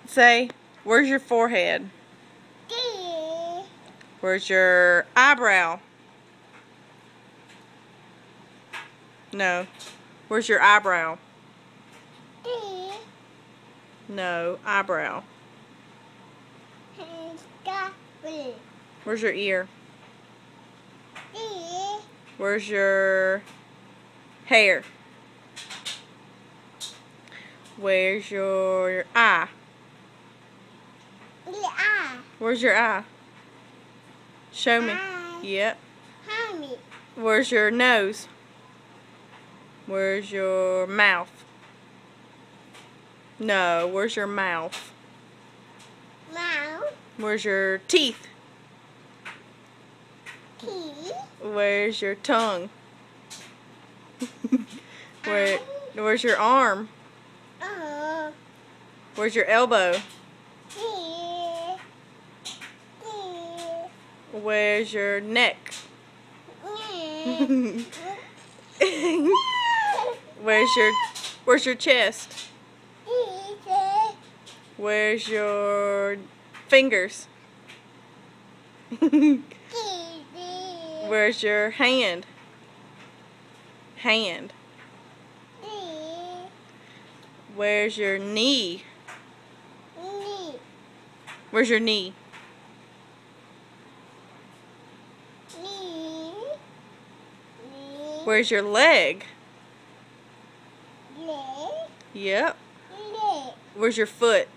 Say, where's your forehead? Where's your eyebrow? No. Where's your eyebrow? No, eyebrow. Where's your ear? Where's your hair? Where's your eye? Where's your eye? Show me. Yep. Where's your nose? Where's your mouth? No, where's your mouth? Where's your teeth? Where's your tongue? Where's your arm? Where's your elbow? Where's your neck? Where's your chest? Where's your fingers? Where's your hand? Hand. Where's your knee? Where's your knee? Where's your leg? Yep. Where's your foot?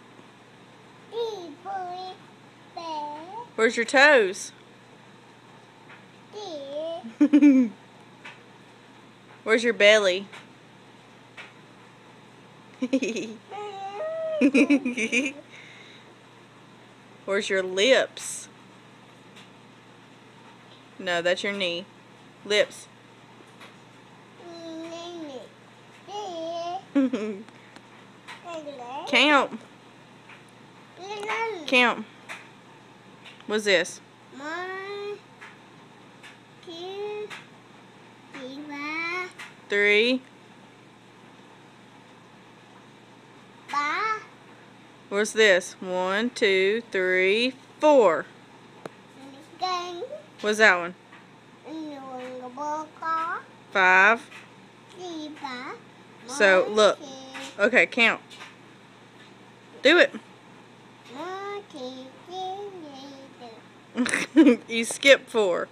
Where's your toes? Where's your belly? Where's your lips? No, that's your knee. Lips. Count. Count. What's this? 1, 2, 3. 4. What's this? 1, 2, 3, 4. What's that one? 5. So look. Okay, count. Do it. You skipped 4.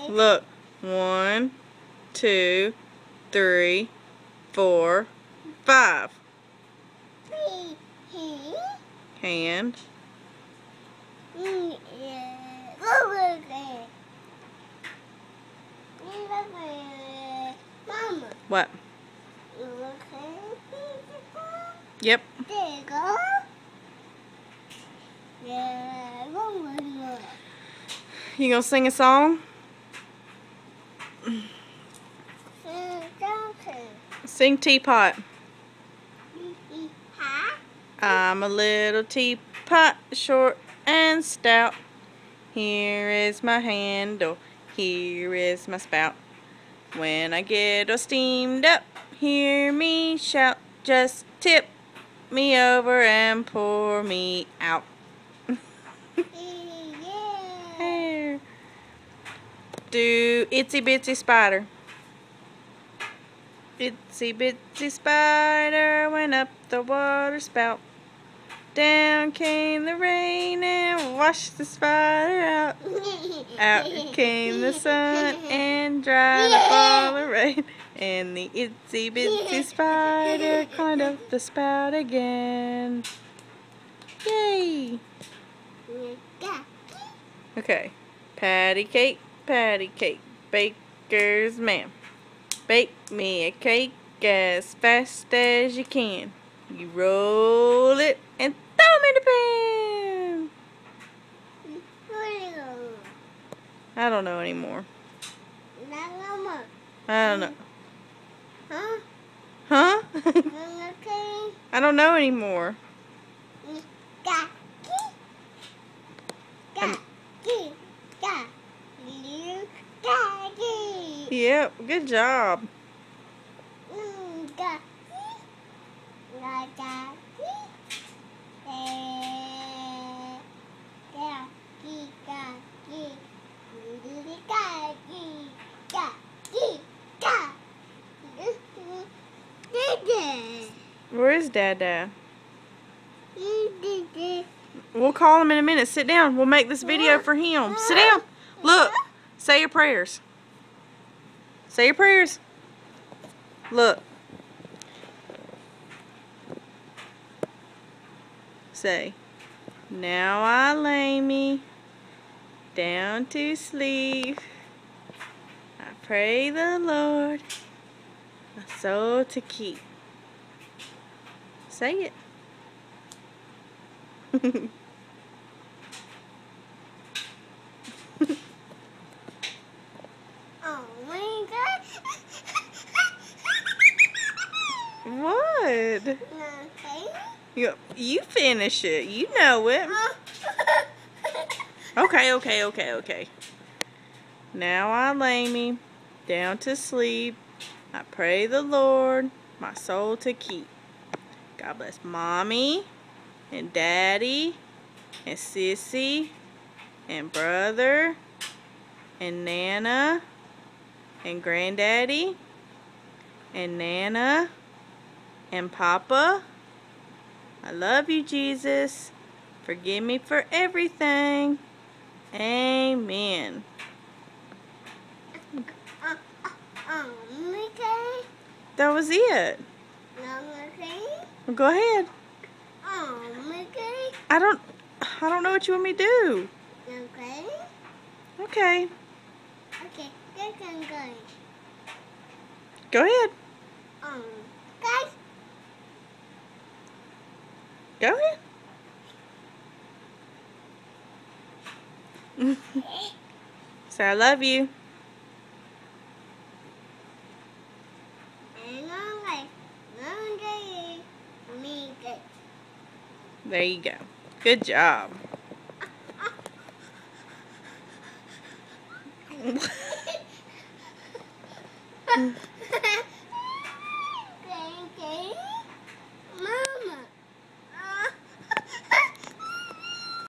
Look. 1, 2, 3, 4, 5. Hand. What? Yep. You gonna sing a song? Sing Teapot. I'm a little teapot, short and stout. Here is my handle, here is my spout. When I get all steamed up, hear me shout. Just tip me over and pour me out. Here. Do Itsy Bitsy Spider. Itsy Bitsy Spider went up the water spout. Down came the rain and washed the spider out. Out came the sun and dried up all the rain. And the itsy bitsy spider climbed up the spout again. Yay! Okay. Patty cake, baker's man. Bake me a cake as fast as you can. You roll it and throw them in the pan. I don't know anymore. I don't know. Huh? I don't know anymore. Yep, good job. Where is Dada? We'll call him in a minute. Sit down. We'll make this video for him. Sit down. Look. Say your prayers. Say your prayers. Look. Say, now I lay me down to sleep. I pray the Lord my soul to keep. Say it. Oh my God. What? Okay. You finish it. You know it. Okay. Now I lay me down to sleep. I pray the Lord my soul to keep. God bless Mommy and Daddy and Sissy and brother and Nana and Granddaddy and Nana and Papa. I love you, Jesus. Forgive me for everything. Amen. Okay. That was it. Okay. Well, go ahead. Okay. I don't know what you want me to do. Okay. Okay. Okay. You can go. Go ahead. Guys. Go ahead. So I love you. There you go. Good job.